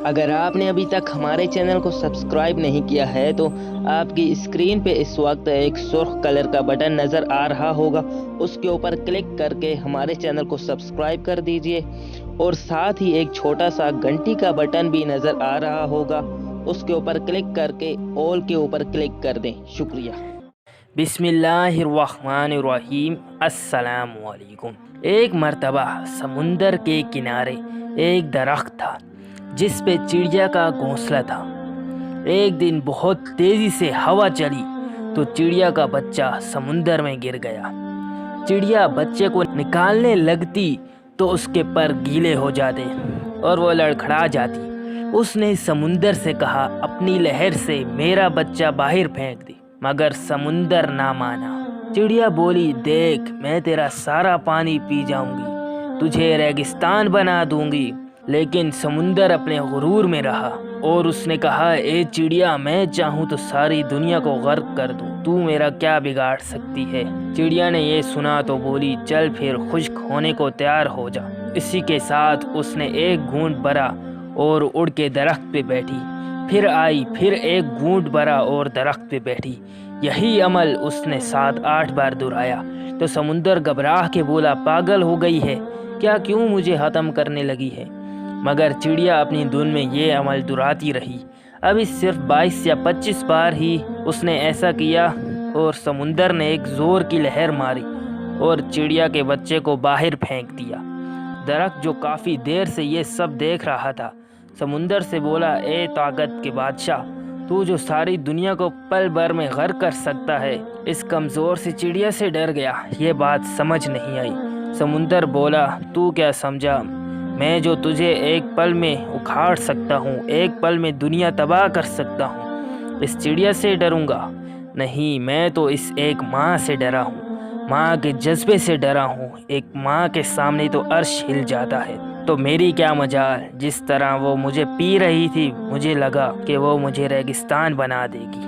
اگر آپ نے ابھی تک ہمارے چینل کو سبسکرائب نہیں کیا ہے تو آپ کی اسکرین پہ اس وقت ایک سرخ کلر کا بٹن نظر آ رہا ہوگا، اس کے اوپر کلک کر کے ہمارے چینل کو سبسکرائب کر دیجئے، اور ساتھ ہی ایک چھوٹا سا گھنٹی کا بٹن بھی نظر آ رہا ہوگا، اس کے اوپر کلک کر کے آل کے اوپر کلک کر دیں۔ شکریہ۔ بسم اللہ الرحمن الرحیم۔ السلام علیکم۔ ایک مرتبہ سمندر کے کنارے ایک درخت تھا جس پہ چڑیا کا گھونسلہ تھا۔ ایک دن بہت تیزی سے ہوا چلی تو چڑیا کا بچہ سمندر میں گر گیا۔ چڑیا بچے کو نکالنے لگتی تو اس کے پر گیلے ہو جاتے اور وہ لڑکھڑا جاتی۔ اس نے سمندر سے کہا اپنی لہر سے میرا بچہ باہر پھینک دے، مگر سمندر نہ مانا۔ چڑیا بولی دیکھ میں تیرا سارا پانی پی جاؤں گی، تجھے ریگستان بنا دوں گی، لیکن سمندر اپنے غرور میں رہا اور اس نے کہا اے چڑیا میں چاہوں تو ساری دنیا کو غرق کر دوں، تو میرا کیا بگاڑ سکتی ہے۔ چڑیا نے یہ سنا تو بولی چل پھر خشک ہونے کو تیار ہو جا۔ اسی کے ساتھ اس نے ایک گھونٹ بھرا اور اڑ کے درخت پہ بیٹھی، پھر آئی، پھر ایک گھونٹ بھرا اور درخت پہ بیٹھی۔ یہی عمل اس نے 7-8 بار دہرایا تو سمندر گھبرا کے بولا پاگل ہو گئی ہے کیا، کیوں مجھے ختم کرنے لگی ہے؟ مگر چڑیا اپنی دھن میں یہ عمل دہراتی رہی۔ ابھی صرف 22 یا 25 بار ہی اس نے ایسا کیا اور سمندر نے ایک زور کی لہر ماری اور چڑیا کے بچے کو باہر پھینک دیا۔ درخت جو کافی دیر سے یہ سب دیکھ رہا تھا سمندر سے بولا اے طاقت کے بادشاہ، تو جو ساری دنیا کو پل بھر میں غرق کر سکتا ہے، اس کمزور سی چڑیا سے ڈر گیا۔ یہ بات سمجھ نہیں آئی۔ سمندر بولا تو کیا سمجھا، میں جو تجھے ایک پل میں اکھاڑ سکتا ہوں، ایک پل میں دنیا تباہ کر سکتا ہوں، اس چڑیا سے ڈروں گا؟ نہیں، میں تو اس ایک ماں سے ڈرا ہوں، ماں کے جذبے سے ڈرا ہوں۔ ایک ماں کے سامنے تو عرش ہل جاتا ہے، تو میری کیا مجال۔ جس طرح وہ مجھے پی رہی تھی مجھے لگا کہ وہ مجھے ریگستان بنا دے گی۔